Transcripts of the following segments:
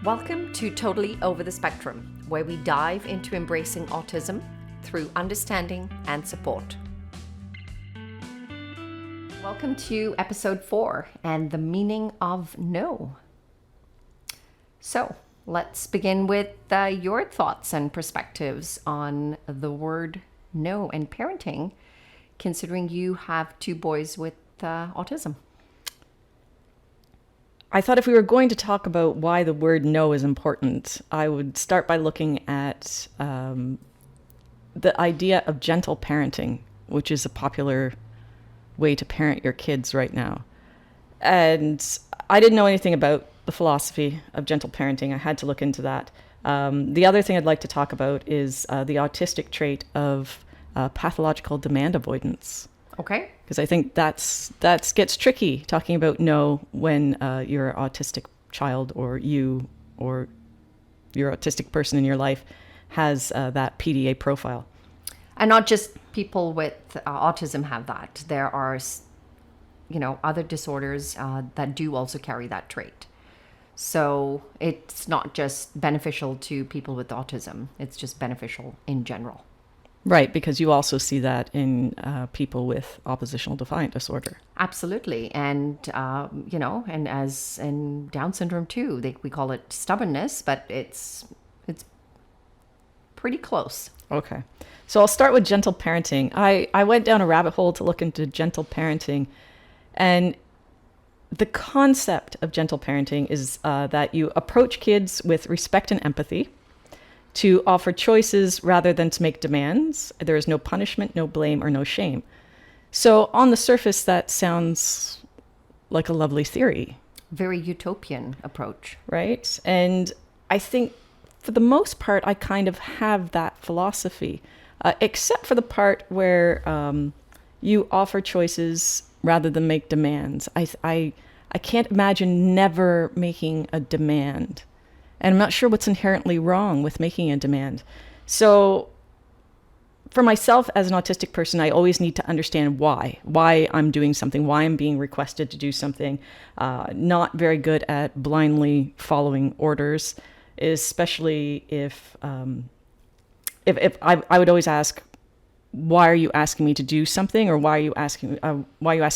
Welcome to Totally Over the Spectrum, where we dive into embracing autism through understanding and support. Welcome to episode 4 and the meaning of no. So let's begin with your thoughts and perspectives on the word no and parenting, considering you have 2 boys with autism. I thought if we were going to talk about why the word no is important, I would start by looking at the idea of gentle parenting, which is a popular way to parent your kids right now. And I didn't know anything about the philosophy of gentle parenting. I had to look into that. The other thing I'd like to talk about is the autistic trait of pathological demand avoidance. Okay. Because I think that gets tricky talking about no when you're an autistic child or your autistic person in your life has that PDA profile. And not just people with autism have that. There are, other disorders that do also carry that trait. So it's not just beneficial to people with autism. It's just beneficial in general. Right, because you also see that in people with oppositional defiant disorder. Absolutely. And, and as in Down syndrome too, we call it stubbornness, but it's pretty close. Okay. So I'll start with gentle parenting. I went down a rabbit hole to look into gentle parenting. And the concept of gentle parenting is that you approach kids with respect and empathy, to offer choices rather than to make demands. There is no punishment, no blame, or no shame. So on the surface, that sounds like a lovely theory. Very utopian approach. Right? And I think for the most part, I kind of have that philosophy, except for the part where you offer choices rather than make demands. I can't imagine never making a demand. And I'm not sure what's inherently wrong with making a demand. So for myself as an autistic person, I always need to understand why I'm doing something, why I'm being requested to do something. Not very good at blindly following orders, especially if I would always ask, why are you asking me to do something, or why are you asking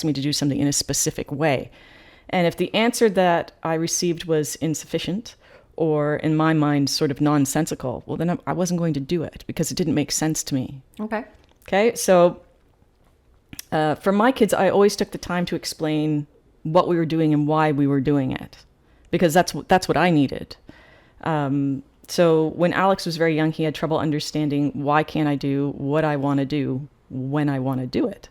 me to do something in a specific way? And if the answer that I received was insufficient, or in my mind, sort of nonsensical, well, then I wasn't going to do it because it didn't make sense to me. Okay. So for my kids, I always took the time to explain what we were doing and why we were doing it, because that's what I needed. So when Alex was very young, he had trouble understanding why can't I do what I want to do when I want to do it.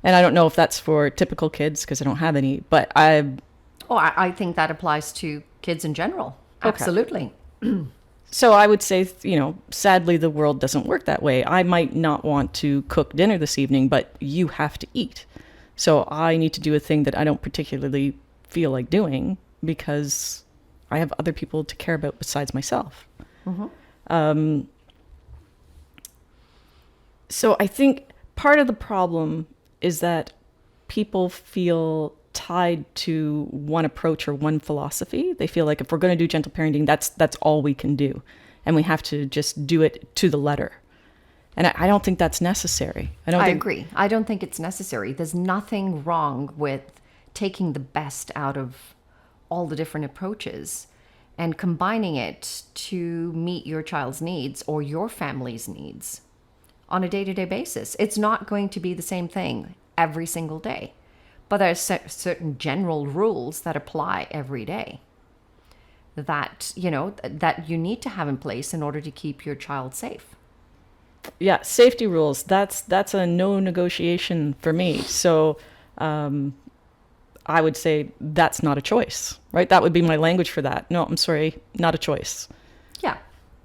And I don't know if that's for typical kids because I don't have any, but I think that applies to kids in general. Absolutely. Okay. So I would say, sadly, the world doesn't work that way. I might not want to cook dinner this evening, but you have to eat. So I need to do a thing that I don't particularly feel like doing because I have other people to care about besides myself. Mm-hmm. So I think part of the problem is that people feel tied to one approach or one philosophy. They feel like if we're going to do gentle parenting, that's all we can do, and we have to just do it to the letter. And I don't think that's necessary. I agree. I don't think it's necessary. There's nothing wrong with taking the best out of all the different approaches and combining it to meet your child's needs or your family's needs on a day-to-day basis. It's not going to be the same thing every single day. But there are certain general rules that apply every day that you need to have in place in order to keep your child safe. Yeah, safety rules. That's a no negotiation for me. So I would say that's not a choice, right? That would be my language for that. No, I'm sorry, not a choice. Yeah,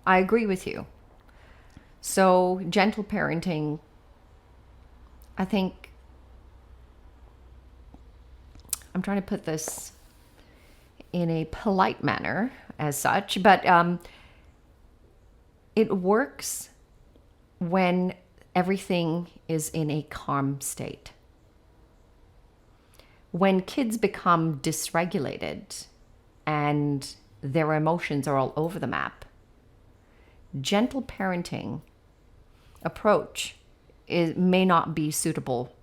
I agree with you. So gentle parenting, I think, I'm trying to put this in a polite manner as such, but it works when everything is in a calm state. When kids become dysregulated and their emotions are all over the map, gentle parenting approach may not be suitable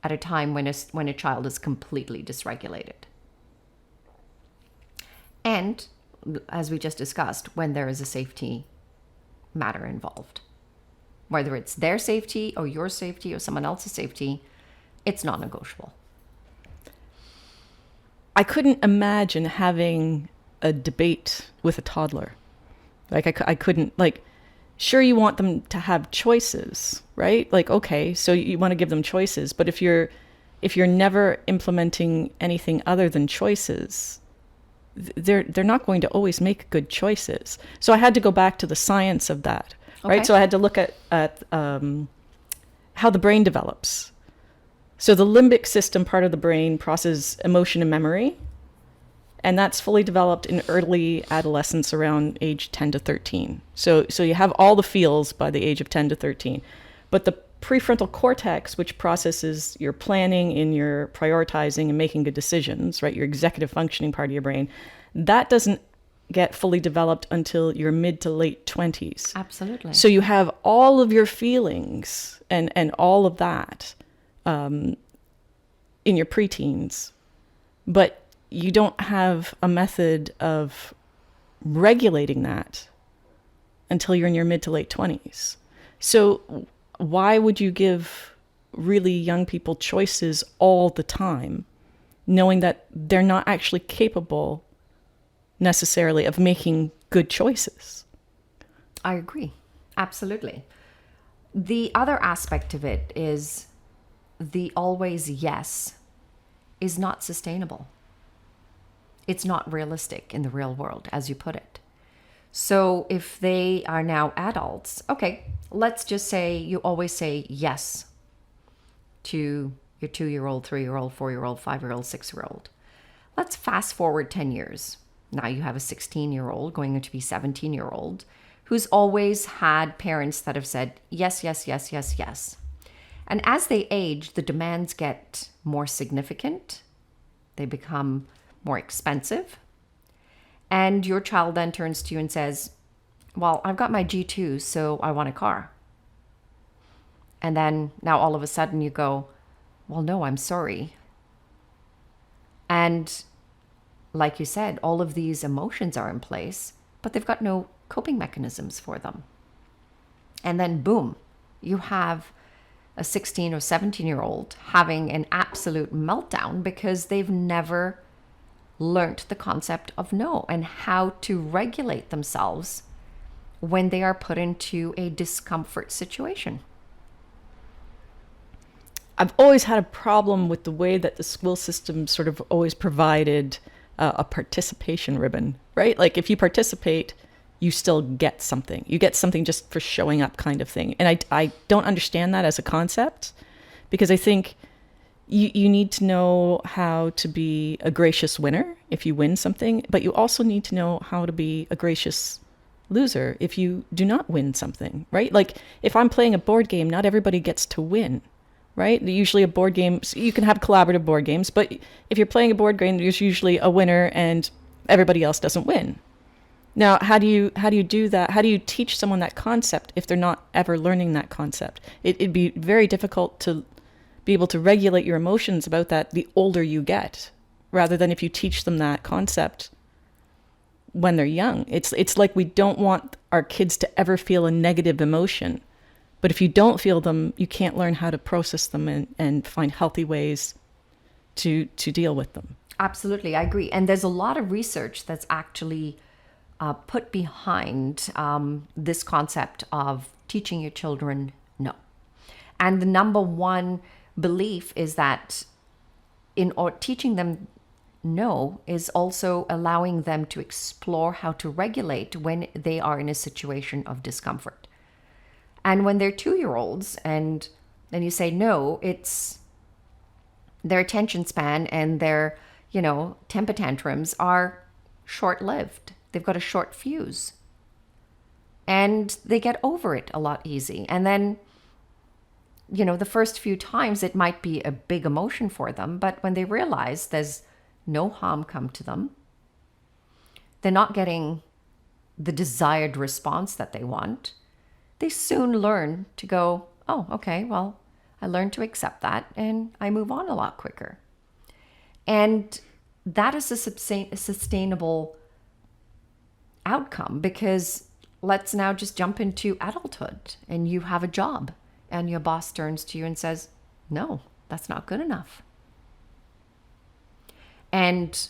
at a time when a child is completely dysregulated. And as we just discussed, when there is a safety matter involved, whether it's their safety or your safety or someone else's safety, it's not negotiable. I couldn't imagine having a debate with a toddler. Like I couldn't, like, sure, you want them to have choices, right? Like, okay, so you want to give them choices, but if you're never implementing anything other than choices, they're not going to always make good choices. So I had to go back to the science of that, right? Okay. So I had to look at how the brain develops. So the limbic system part of the brain processes emotion and memory, and that's fully developed in early adolescence around age 10 to 13. So you have all the feels by the age of 10 to 13. But the prefrontal cortex, which processes your planning and your prioritizing and making good decisions, right, your executive functioning part of your brain, that doesn't get fully developed until your mid to late 20s. Absolutely. So you have all of your feelings and all of that in your preteens, but you don't have a method of regulating that until you're in your mid to late 20s. So why would you give really young people choices all the time, knowing that they're not actually capable necessarily of making good choices? I agree. Absolutely. The other aspect of it is the always yes is not sustainable. It's not realistic in the real world, as you put it. So if they are now adults, okay, let's just say you always say yes to your 2-year-old, 3-year-old, 4-year-old, 5-year-old, 6-year-old. Let's fast forward 10 years. Now you have a 16-year-old going to be 17-year-old who's always had parents that have said yes, yes, yes, yes, yes. And as they age, the demands get more significant. They become more expensive. And your child then turns to you and says, well, I've got my G2, so I want a car. And then now all of a sudden you go, well, no, I'm sorry. And like you said, all of these emotions are in place, but they've got no coping mechanisms for them. And then boom, you have a 16 or 17-year-old having an absolute meltdown because they've never learnt the concept of no and how to regulate themselves when they are put into a discomfort situation. I've always had a problem with the way that the school system sort of always provided a participation ribbon, right? Like if you participate, you still get something. You get something just for showing up, kind of thing. And I don't understand that as a concept, because I think you need to know how to be a gracious winner if you win something, but you also need to know how to be a gracious loser if you do not win something, right? Like if I'm playing a board game, not everybody gets to win, right? Usually a board game, you can have collaborative board games, but if you're playing a board game, there's usually a winner and everybody else doesn't win. Now, how do you do that? How do you teach someone that concept if they're not ever learning that concept? It'd be very difficult to be able to regulate your emotions about that the older you get, rather than if you teach them that concept when they're young. It's like we don't want our kids to ever feel a negative emotion. But if you don't feel them, you can't learn how to process them and find healthy ways to deal with them. Absolutely, I agree. And there's a lot of research that's actually put behind this concept of teaching your children no. And the number one belief is that teaching them no is also allowing them to explore how to regulate when they are in a situation of discomfort. And when they're 2-year-olds and then you say no, it's their attention span and their, temper tantrums are short-lived. They've got a short fuse. And they get over it a lot easy. And then, the first few times it might be a big emotion for them, but when they realize there's no harm come to them, they're not getting the desired response that they want, they soon learn to go, oh, okay, well, I learned to accept that and I move on a lot quicker. And that is a sustainable outcome, because let's now just jump into adulthood and you have a job and your boss turns to you and says, no, that's not good enough. And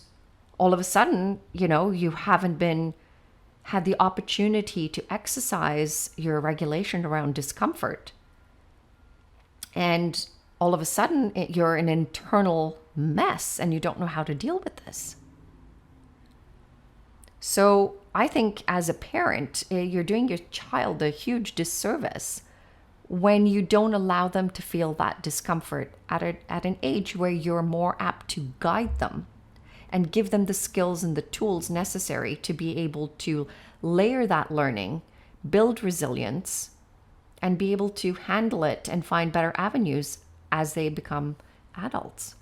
all of a sudden, you haven't had the opportunity to exercise your regulation around discomfort. And all of a sudden, you're an internal mess and you don't know how to deal with this. So I think as a parent, you're doing your child a huge disservice when you don't allow them to feel that discomfort at an age where you're more apt to guide them and give them the skills and the tools necessary to be able to layer that learning, build resilience, and be able to handle it and find better avenues as they become adults.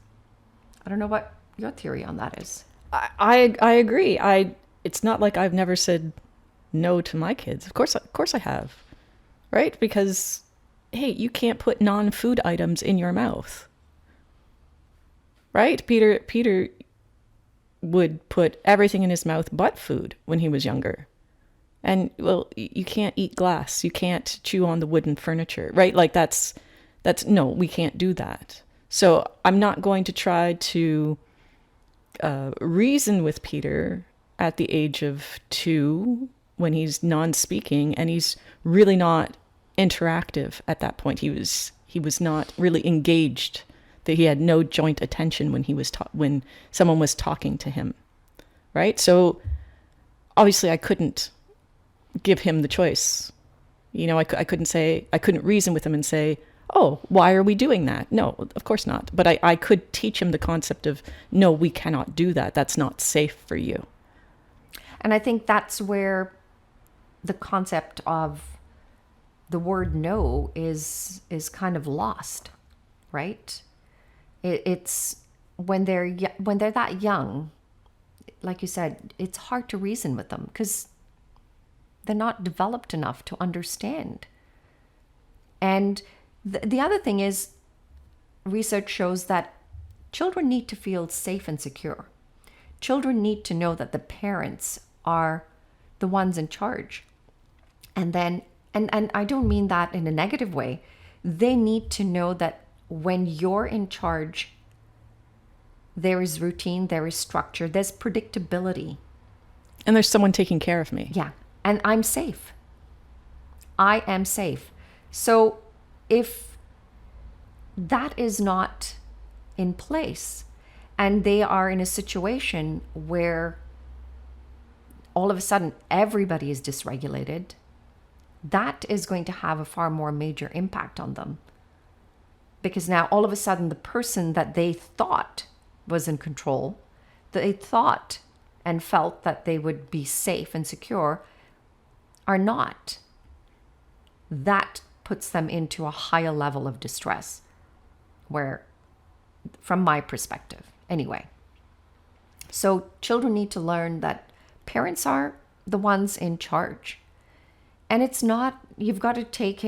I don't know what your theory on that is. I agree. It's not like I've never said no to my kids. Of course I have. Right? Because, hey, you can't put non-food items in your mouth. Right? Peter would put everything in his mouth but food when he was younger. And, well, you can't eat glass. You can't chew on the wooden furniture, right? Like that's no, we can't do that. So I'm not going to try to reason with Peter at the age of 2 when he's non-speaking and he's really not interactive at that point. He was not really engaged. That he had no joint attention when when someone was talking to him, right? So obviously I couldn't give him the choice. I couldn't reason with him and say, oh, why are we doing that? No, of course not. But I could teach him the concept of, no, we cannot do that. That's not safe for you. And I think that's where the concept of the word no is kind of lost, right? It's when they're that young, like you said, it's hard to reason with them because they're not developed enough to understand. And the other thing is, research shows that children need to feel safe and secure. Children need to know that the parents are the ones in charge. And then, and I don't mean that in a negative way. They need to know that when you're in charge, there is routine, there is structure, there's predictability. And there's someone taking care of me. Yeah. And I'm safe. I am safe. So if that is not in place and they are in a situation where all of a sudden everybody is dysregulated, that is going to have a far more major impact on them. Because now all of a sudden the person that they thought was in control, they thought and felt that they would be safe and secure, are not. That puts them into a higher level of distress, where, from my perspective, anyway. So children need to learn that parents are the ones in charge. And it's not, you've got to take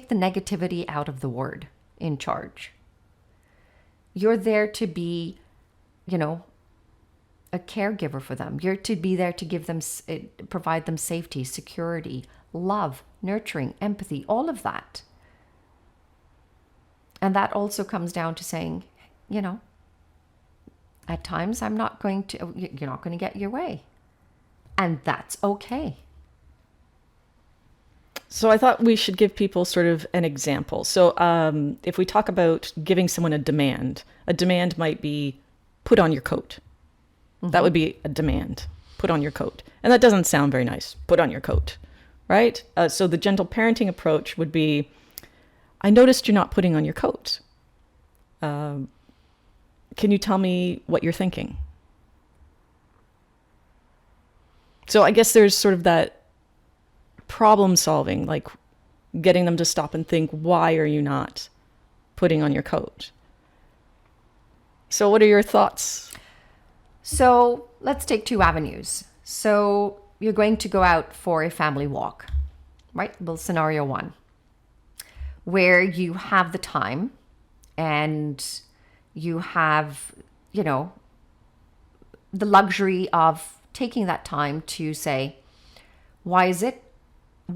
the negativity out of the word in charge. You're there to be, a caregiver for them. You're to be there to give them, provide them safety, security, love, nurturing, empathy, all of that. And that also comes down to saying, at times you're not going to get your way. And that's okay. So I thought we should give people sort of an example. So if we talk about giving someone a demand might be put on your coat. Mm-hmm. That would be a demand. Put on your coat. And that doesn't sound very nice. Put on your coat, right? So the gentle parenting approach would be, I noticed you're not putting on your coat. Can you tell me what you're thinking? So I guess there's sort of that problem solving, like getting them to stop and think, why are you not putting on your coat? So what are your thoughts? So let's take two avenues. So you're going to go out for a family walk, right? Well, scenario one, where you have the time and you have, you know, the luxury of taking that time to say, why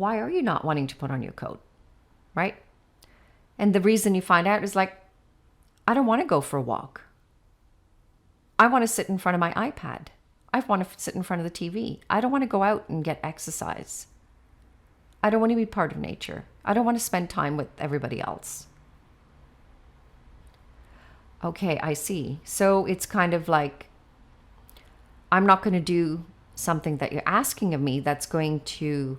are you not wanting to put on your coat? Right? And the reason you find out is like, I don't want to go for a walk. I want to sit in front of my iPad. I want to sit in front of the TV. I don't want to go out and get exercise. I don't want to be part of nature. I don't want to spend time with everybody else. Okay, I see. So it's kind of like, I'm not going to do something that you're asking of me that's going to,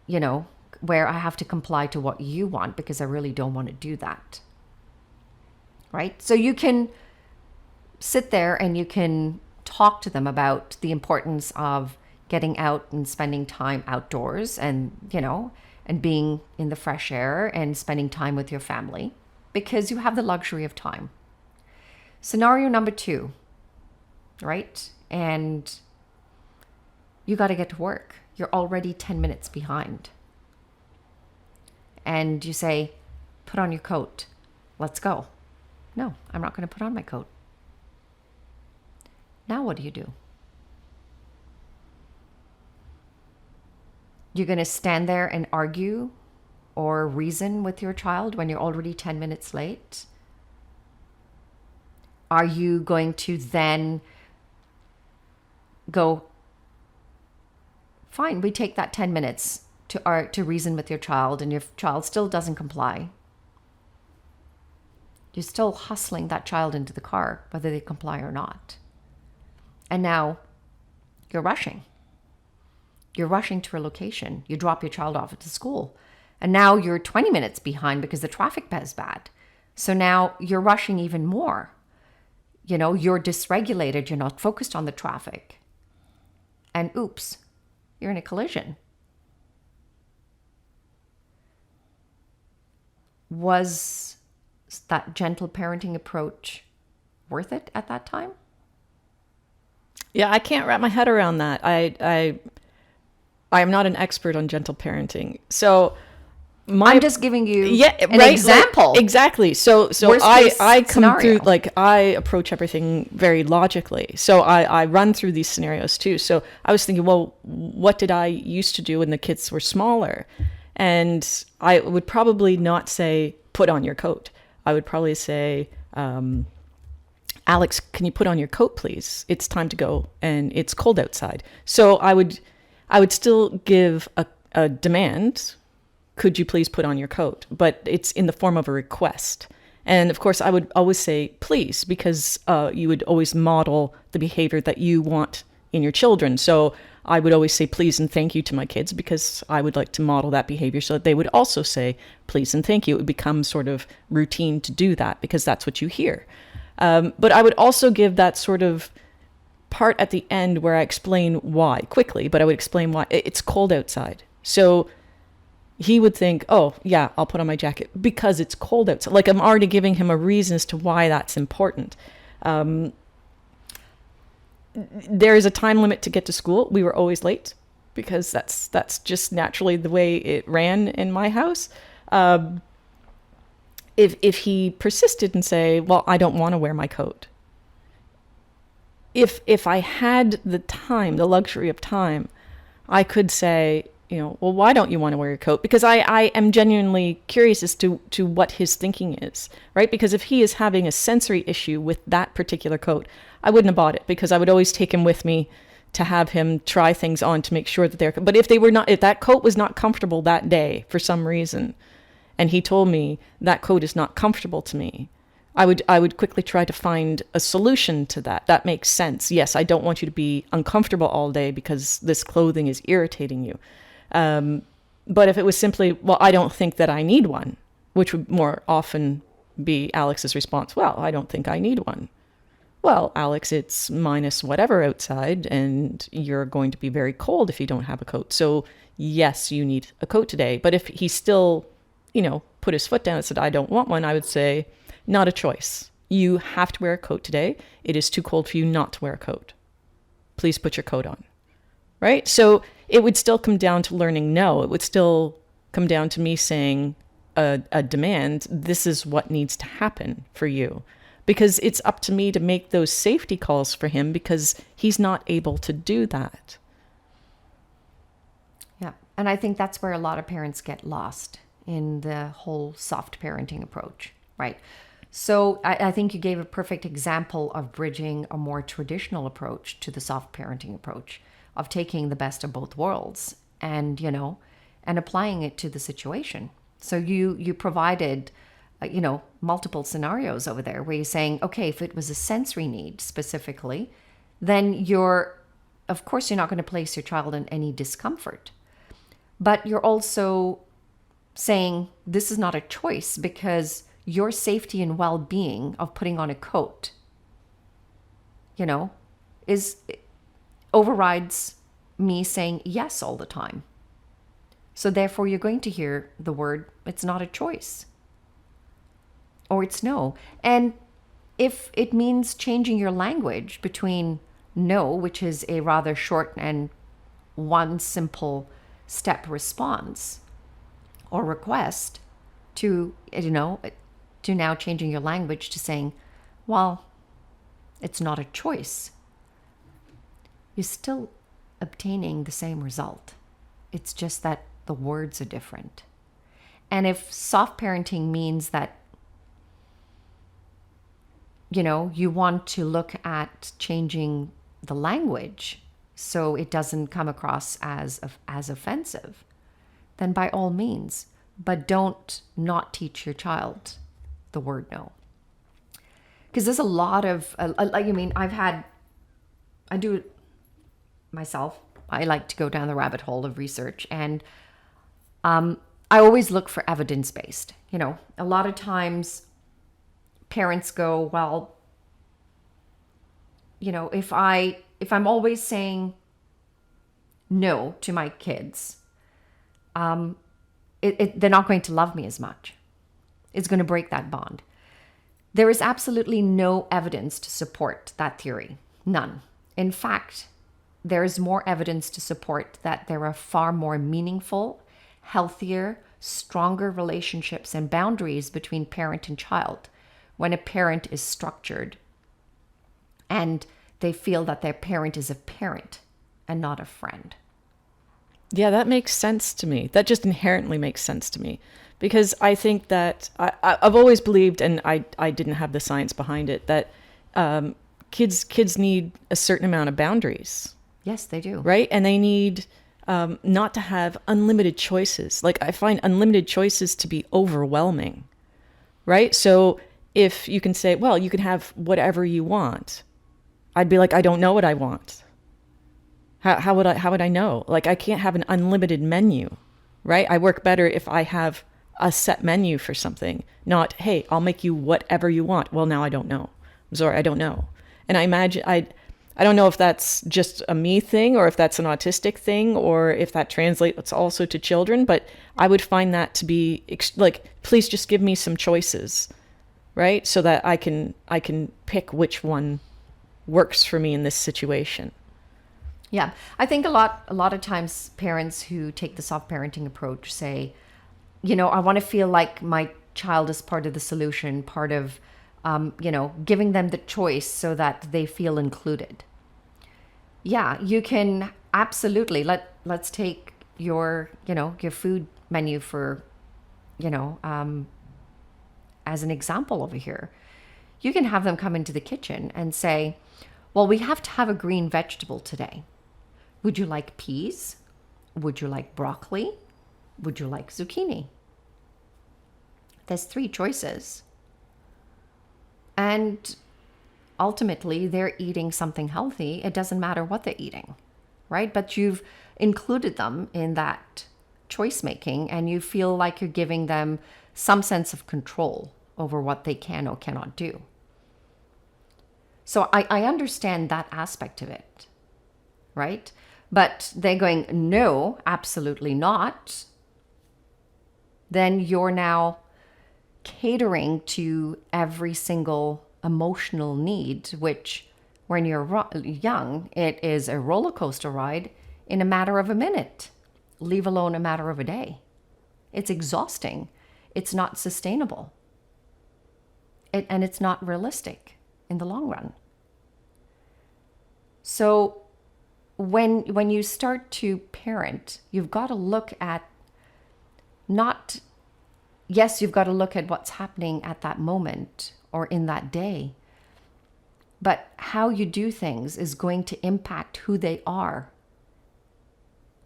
you know, where I have to comply to what you want because I really don't want to do that. Right? So you can sit there and you can talk to them about the importance of getting out and spending time outdoors and, you know, and being in the fresh air and spending time with your family because you have the luxury of time. Scenario number two, right? And you got to get to work. You're already 10 minutes behind. And you say, put on your coat. Let's go. No, I'm not going to put on my coat. Now what do you do? You're going to stand there and argue or reason with your child when you're already 10 minutes late? Are you going to then go, fine, we take that 10 minutes to reason with your child, and your child still doesn't comply? You're still hustling that child into the car, whether they comply or not. And now you're rushing. You're rushing to a location. You drop your child off at the school. And now you're 20 minutes behind because the traffic is bad. So now you're rushing even more. You know, you're dysregulated. You're not focused on the traffic. And oops, you're in a collision. Was that gentle parenting approach worth it at that time? Yeah, I can't wrap my head around that. I am not an expert on gentle parenting. So I'm just giving you an right, example. Like, exactly. So Worst case I come scenario. through, like, I approach everything very logically. So I run through these scenarios too. So I was thinking, well, what did I used to do when the kids were smaller? And I would probably not say, put on your coat. I would probably say, Alex, can you put on your coat, please? It's time to go and it's cold outside. So I would still give a demand. Could you please put on your coat? But it's in the form of a request. And of course, I would always say, please, because you would always model the behavior that you want in your children. So I would always say please and thank you to my kids because I would like to model that behavior so that they would also say please and thank you. It would become sort of routine to do that because that's what you hear. But I would also give that sort of part at the end where I explain why quickly, but I would explain why. It's cold outside. So he would think, oh, yeah, I'll put on my jacket because it's cold outside. Like I'm already giving him a reason as to why that's important. There is a time limit to get to school. We were always late because that's just naturally the way it ran in my house. If he persisted and say, well, I don't want to wear my coat. If I had the time, the luxury of time, I could say, well, why don't you want to wear your coat? Because I am genuinely curious as to what his thinking is, right? Because if he is having a sensory issue with that particular coat, I wouldn't have bought it because I would always take him with me to have him try things on to make sure that they're, but if that coat was not comfortable that day for some reason, and he told me that coat is not comfortable to me, I would quickly try to find a solution to that. That makes sense. Yes, I don't want you to be uncomfortable all day because this clothing is irritating you. But if it was simply, well, I don't think that I need one, which would more often be Alex's response, well, I don't think I need one. Well, Alex, it's minus whatever outside, and you're going to be very cold if you don't have a coat. So yes, you need a coat today. But if he still, put his foot down and said, I don't want one, I would say, not a choice. You have to wear a coat today. It is too cold for you not to wear a coat. please put your coat on. Right? So it would still come down to learning no. It would still come down to me saying a demand, this is what needs to happen for you. Because it's up to me to make those safety calls for him because he's not able to do that. Yeah. And I think that's where a lot of parents get lost in the whole soft parenting approach, right? So I think you gave a perfect example of bridging a more traditional approach to the soft parenting approach, of taking the best of both worlds and, and applying it to the situation. So you provided, multiple scenarios over there where you're saying, okay, if it was a sensory need specifically, then of course, you're not going to place your child in any discomfort. But you're also saying this is not a choice because your safety and well-being of putting on a coat, is overrides me saying yes all the time. So therefore, you're going to hear the word, it's not a choice. Or it's no. And if it means changing your language between no, which is a rather short and one simple step response or request, to now changing your language to saying, well, it's not a choice, you're still obtaining the same result. It's just that the words are different. And if soft parenting means that, you want to look at changing the language so it doesn't come across as offensive, then by all means, but don't not teach your child the word no. Because there's a lot of, I do it myself. I like to go down the rabbit hole of research, and I always look for evidence-based. A lot of times parents go, well, if I'm always saying no to my kids, they're not going to love me as much. It's going to break that bond. There is absolutely no evidence to support that theory. None. In fact, there is more evidence to support that there are far more meaningful, healthier, stronger relationships and boundaries between parent and child when a parent is structured and they feel that their parent is a parent and not a friend. Yeah, that makes sense to me. That just inherently makes sense to me. Because I think that I've always believed, and I didn't have the science behind it, that kids need a certain amount of boundaries. Yes, they do. Right? And they need not to have unlimited choices. Like, I find unlimited choices to be overwhelming. Right? So if you can say, well, you can have whatever you want, I'd be like, I don't know what I want. How would I know? Like, I can't have an unlimited menu, right? I work better if I have a set menu for something, not, hey, I'll make you whatever you want. Well, now I don't know. I'm sorry, I don't know. And I imagine, I don't know if that's just a me thing or if that's an autistic thing or if that translates also to children, but I would find that to be like, please just give me some choices, right? So that I can pick which one works for me in this situation. Yeah, I think a lot of times parents who take the soft parenting approach say, I want to feel like my child is part of the solution, part of, giving them the choice so that they feel included. Yeah, you can absolutely let's take your food menu for, as an example over here. You can have them come into the kitchen and say, well, we have to have a green vegetable today. Would you like peas? Would you like broccoli? Would you like zucchini? There's 3 choices. And ultimately, they're eating something healthy. It doesn't matter what they're eating, right? But you've included them in that choice making, and you feel like you're giving them some sense of control over what they can or cannot do. So I understand that aspect of it, right? But they're going, no, absolutely not. Then you're now catering to every single emotional need, which When you're young, it is a roller coaster ride in a matter of a minute, leave alone a matter of a day. It's exhausting. It's not sustainable. And it's not realistic in the long run. So when you start to parent, you've got to look at not, yes, you've got to look at what's happening at that moment or in that day, but how you do things is going to impact who they are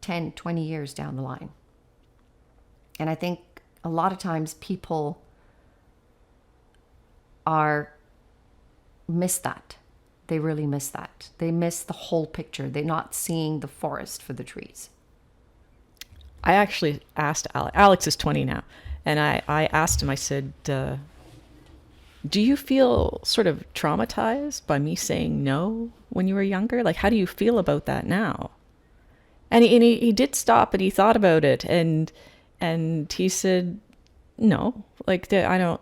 10, 20 years down the line. And I think a lot of times people miss that. They really miss that. They miss the whole picture. They're not seeing the forest for the trees. I actually asked Alex. Alex is 20 now. And I asked him, I said, do you feel sort of traumatized by me saying no when you were younger? Like, how do you feel about that now? And he did stop and he thought about it. And he said, no, like, I don't,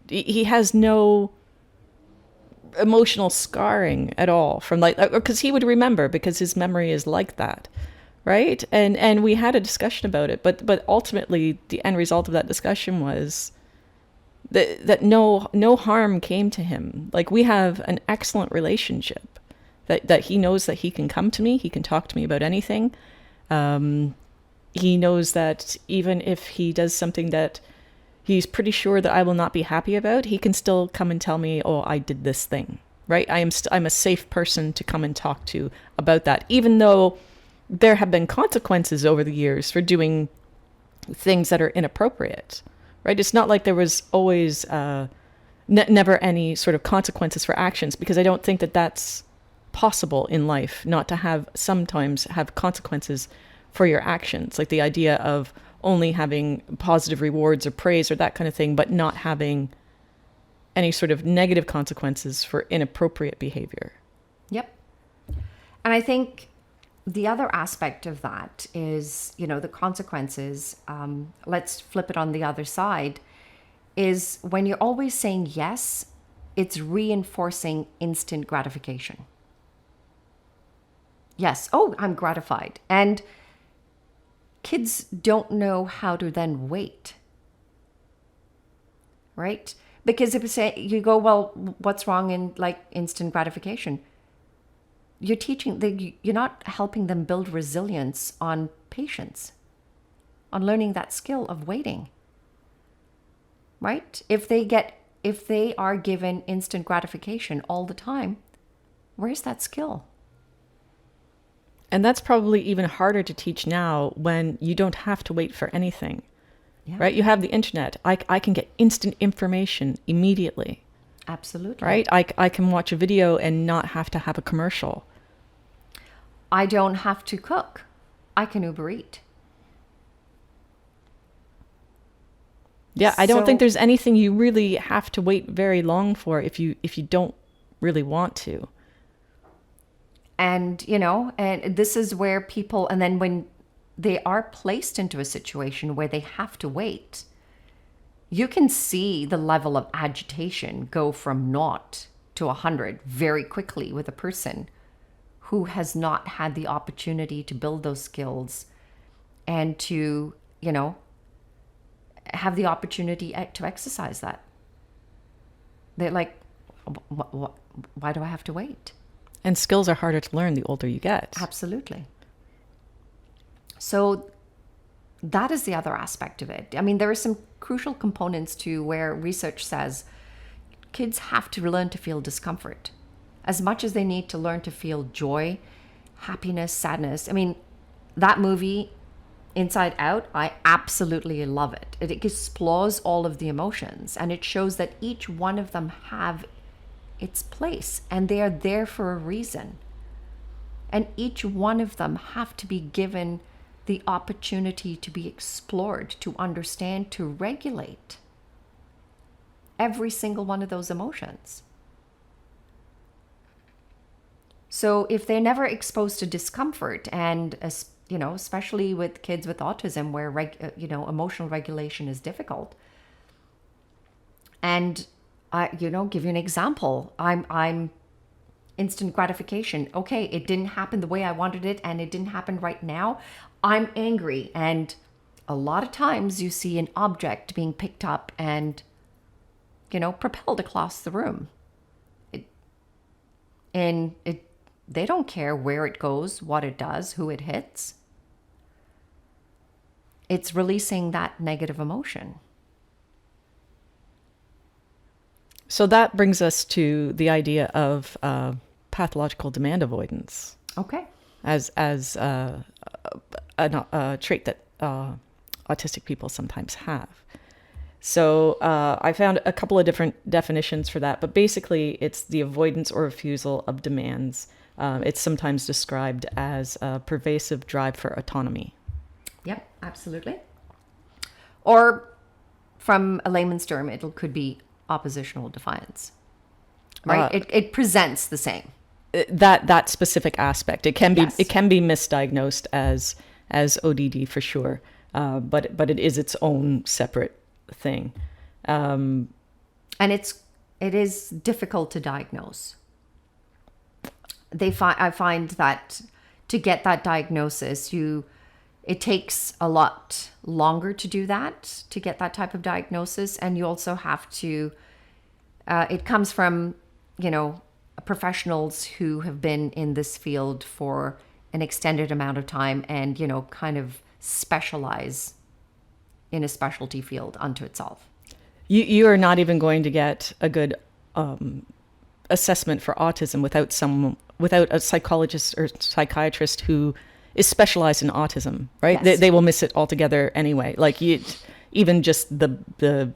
he has no emotional scarring at all from because he would remember, because his memory is like that, right? And we had a discussion about it, but ultimately the end result of that discussion was that no harm came to him. Like, we have an excellent relationship, that he knows that he can come to me, he can talk to me about anything. He knows that even if he does something that he's pretty sure that I will not be happy about, he can still come and tell me, oh, I did this thing, right? I'm a safe person to come and talk to about that, even though there have been consequences over the years for doing things that are inappropriate, right? It's not like there was always never any sort of consequences for actions, because I don't think that that's possible in life, not to sometimes have consequences for your actions. Like the idea of only having positive rewards or praise or that kind of thing, but not having any sort of negative consequences for inappropriate behavior. Yep. And I think the other aspect of that is, the consequences, let's flip it on the other side, is when you're always saying yes, it's reinforcing instant gratification. Yes, oh, I'm gratified. And kids don't know how to then wait, right? Because if you go, well, what's wrong in like instant gratification? You're not helping them build resilience on patience, on learning that skill of waiting, right? If they are given instant gratification all the time, where's that skill? And that's probably even harder to teach now, when you don't have to wait for anything, right? You have the internet. I can get instant information immediately. Absolutely. Right? I can watch a video and not have to have a commercial. I don't have to cook. I can Uber Eat. Yeah, I don't think there's anything you really have to wait very long for if you don't really want to. And, and this is where people, and then when they are placed into a situation where they have to wait, you can see the level of agitation go from 0 to 100 very quickly with a person who has not had the opportunity to build those skills and to, have the opportunity to exercise that. They're like, why do I have to wait? And skills are harder to learn the older you get. Absolutely. So that is the other aspect of it. I mean, there are some crucial components to where research says kids have to learn to feel discomfort as much as they need to learn to feel joy, happiness, sadness. I mean, that movie, Inside Out, I absolutely love it. It explores all of the emotions, and it shows that each one of them have its place, and they are there for a reason. And each one of them have to be given the opportunity to be explored, to understand, to regulate every single one of those emotions. So if they're never exposed to discomfort, and especially with kids with autism where emotional regulation is difficult, and give you an example. I'm instant gratification. Okay, it didn't happen the way I wanted it, and it didn't happen right now. I'm angry. And a lot of times you see an object being picked up and, propelled across the room. They don't care where it goes, what it does, who it hits. It's releasing that negative emotion. So that brings us to the idea of pathological demand avoidance. Okay. As a trait that autistic people sometimes have. So I found a couple of different definitions for that, but basically it's the avoidance or refusal of demands. It's sometimes described as a pervasive drive for autonomy. Yep, absolutely. Or from a layman's term, it could be oppositional defiance, right? It presents the same. That specific aspect, it can be Yes. it can be misdiagnosed as ODD for sure, but it is its own separate thing. And it is difficult to diagnose. I find that to get that diagnosis, it takes a lot longer to do that, to get that type of diagnosis. And you also have to, it comes from, professionals who have been in this field for an extended amount of time and, kind of specialize in a specialty field unto itself. You are not even going to get a good assessment for autism without a psychologist or psychiatrist who is specialized in autism, right? Yes. They will miss it altogether anyway. Like even just the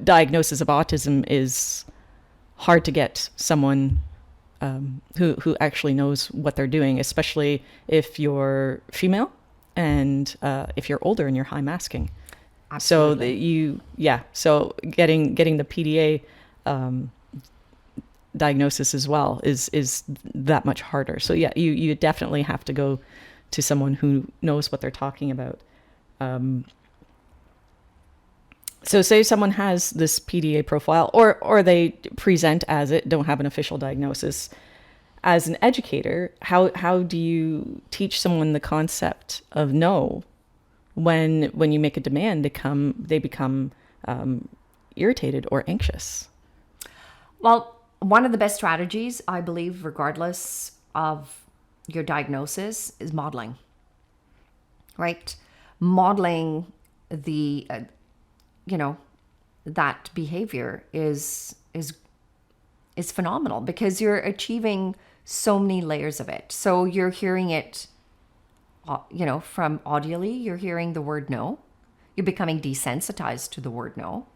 diagnosis of autism is hard to get someone who actually knows what they're doing, especially if you're female and if you're older and you're high masking. Absolutely. So getting the PDA diagnosis as well is that much harder. So yeah, you definitely have to go to someone who knows what they're talking about. So say someone has this PDA profile or they present as it, don't have an official diagnosis. As an educator, how do you teach someone the concept of no when you make a demand, they become irritated or anxious? Well, one of the best strategies, I believe, regardless of your diagnosis, is modeling, right? Modeling the, that behavior is phenomenal because you're achieving so many layers of it. So you're hearing it, from audially, you're hearing the word no. You're becoming desensitized to the word no.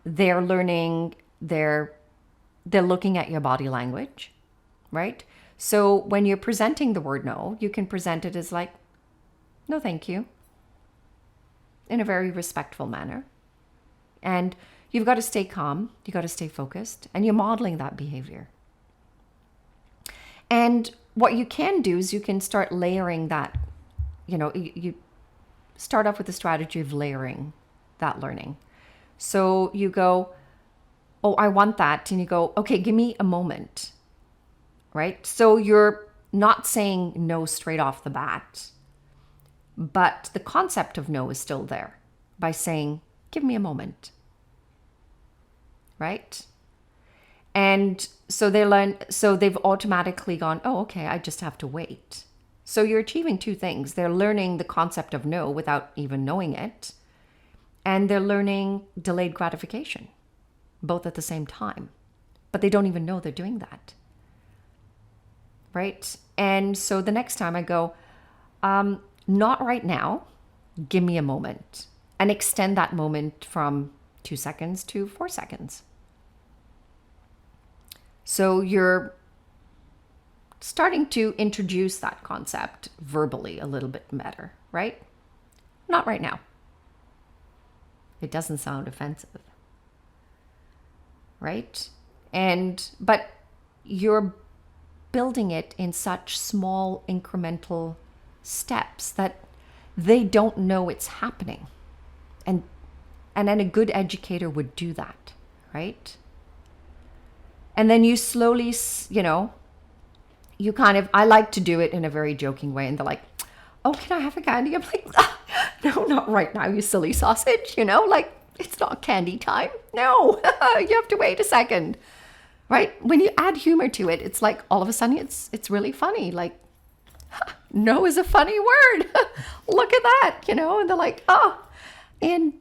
They're learning, they're looking at your body language, right? So when you're presenting the word no, you can present it as like, no, thank you, in a very respectful manner. And you've got to stay calm, you got to stay focused, and you're modeling that behavior. And what you can do is you can start layering that, you start off with the strategy of layering that learning. So you go, oh, I want that. And you go, okay, give me a moment, right? So you're not saying no straight off the bat, but the concept of no is still there by saying, give me a moment, right? And so they've automatically gone, oh, okay, I just have to wait. So you're achieving two things. They're learning the concept of no without even knowing it. And they're learning delayed gratification, both at the same time. But they don't even know they're doing that. Right? And so the next time I go, not right now, give me a moment. And extend that moment from 2 seconds to 4 seconds. So you're starting to introduce that concept verbally a little bit better, right? Not right now. It doesn't sound offensive, right? But you're building it in such small incremental steps that they don't know it's happening. And then a good educator would do that, right? And then you slowly, you kind of, I like to do it in a very joking way. And they're like, oh, can I have a candy? I'm like, ah, no, not right now, you silly sausage. Like, it's not candy time. No, you have to wait a second. Right? When you add humor to it, it's like all of a sudden it's really funny. Like, no is a funny word. Look at that, and they're like, oh. And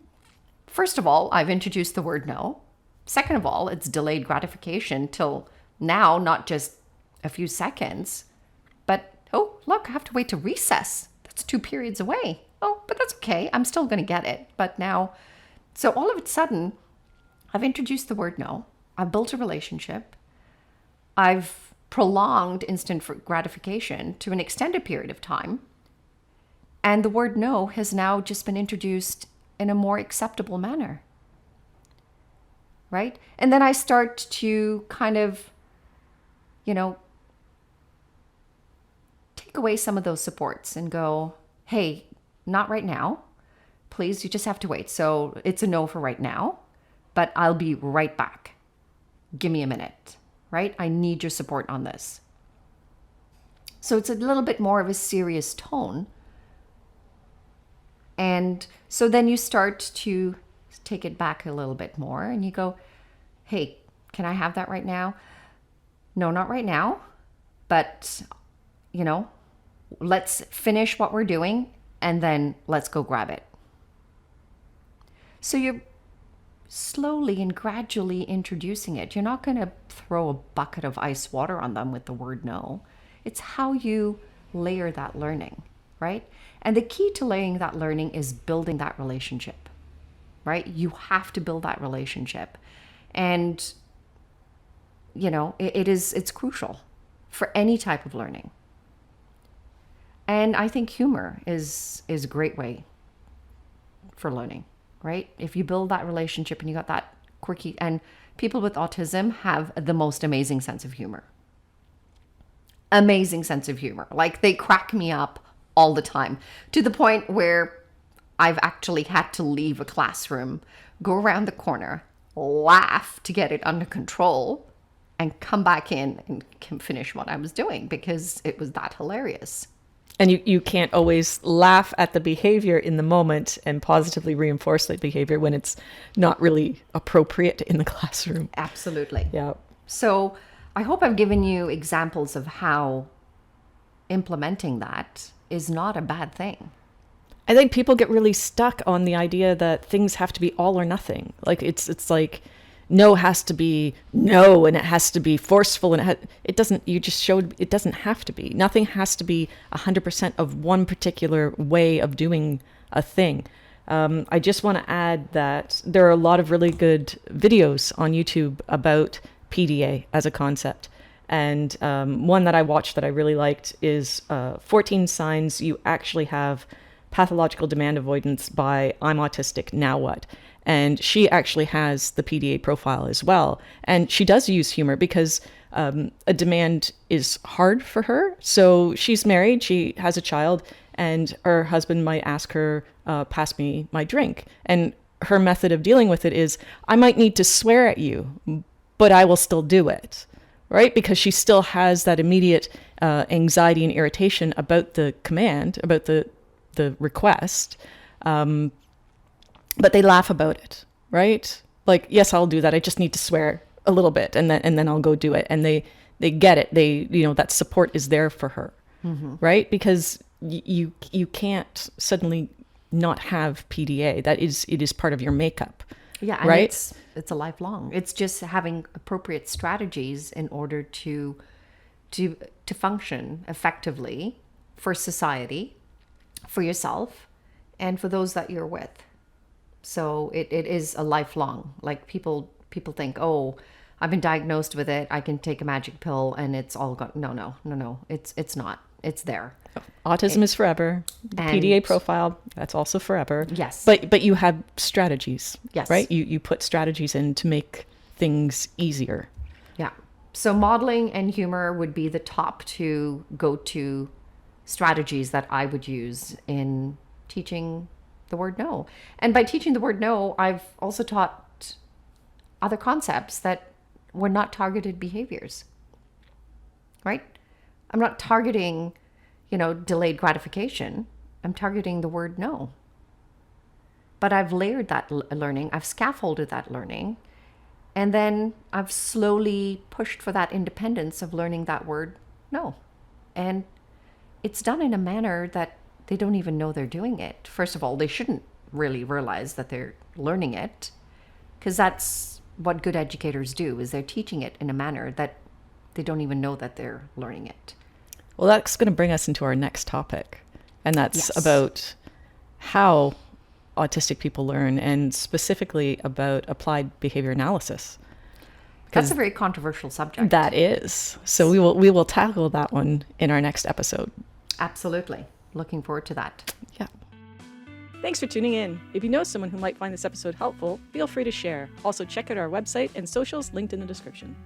first of all, I've introduced the word no. Second of all, it's delayed gratification till now, not just a few seconds, but oh, look, I have to wait to recess. That's 2 periods away. Oh, but that's okay. I'm still going to get it. But now, so all of a sudden, I've introduced the word no. I've built a relationship. I've prolonged instant gratification to an extended period of time. And the word no has now just been introduced in a more acceptable manner. Right? And then I start to kind of, take away some of those supports and go, hey, not right now. Please, you just have to wait. So it's a no for right now, but I'll be right back. Give me a minute, right? I need your support on this. So it's a little bit more of a serious tone. And so then you start to take it back a little bit more and you go, hey, can I have that right now? No, not right now. But, let's finish what we're doing and then let's go grab it. So you're slowly and gradually introducing it. You're not going to throw a bucket of ice water on them with the word no. It's how you layer that learning, right? And the key to layering that learning is building that relationship, right? You have to build that relationship. And, it's crucial for any type of learning. And I think humor is a great way for learning, right? If you build that relationship and you got that quirky, and people with autism have the most amazing sense of humor. Amazing sense of humor. Like, they crack me up all the time, to the point where I've actually had to leave a classroom, go around the corner, laugh to get it under control, and come back in and can finish what I was doing because it was that hilarious. And you can't always laugh at the behavior in the moment and positively reinforce that behavior when it's not really appropriate in the classroom. Absolutely. Yeah. So I hope I've given you examples of how implementing that is not a bad thing. I think people get really stuck on the idea that things have to be all or nothing. Like it's like no has to be no, and it has to be forceful, and it doesn't. You just showed it doesn't have to be. Nothing has to be 100% of one particular way of doing a thing. I just want to add that there are a lot of really good videos on YouTube about PDA as a concept. And one that I watched that I really liked is 14 Signs You Actually Have Pathological Demand Avoidance by I'm Autistic, Now What? And she actually has the PDA profile as well. And she does use humor because a demand is hard for her. So she's married, she has a child, and her husband might ask her, pass me my drink. And her method of dealing with it is, I might need to swear at you, but I will still do it. Right? Because she still has that immediate anxiety and irritation about the command, about the request. But they laugh about it, right? Like, yes, I'll do that. I just need to swear a little bit, and then I'll go do it. And they get it. They, that support is there for her, right? Because you can't suddenly not have PDA. It is part of your makeup. Yeah, and right? It's a lifelong. It's just having appropriate strategies in order to function effectively for society, for yourself, and for those that you're with. So it is a lifelong. Like, people think, oh, I've been diagnosed with it, I can take a magic pill and it's all gone. No. It's not. It's there. Autism is forever. The PDA profile, that's also forever. Yes. But you have strategies. Yes. Right? You put strategies in to make things easier. Yeah. So modeling and humor would be the top 2 go-to strategies that I would use in teaching the word no. And by teaching the word no, I've also taught other concepts that were not targeted behaviors, right? I'm not targeting, delayed gratification. I'm targeting the word no. But I've layered that learning, I've scaffolded that learning, and then I've slowly pushed for that independence of learning that word no. And it's done in a manner that they don't even know they're doing it. First of all, they shouldn't really realize that they're learning it, because that's what good educators do, is they're teaching it in a manner that they don't even know that they're learning it. Well, that's going to bring us into our next topic, and that's about how autistic people learn, and specifically about applied behavior analysis. That's a very controversial subject. That is. So we will tackle that one in our next episode. Absolutely. Looking forward to that. Yeah. Thanks for tuning in. If you know someone who might find this episode helpful, feel free to share. Also, check out our website and socials linked in the description.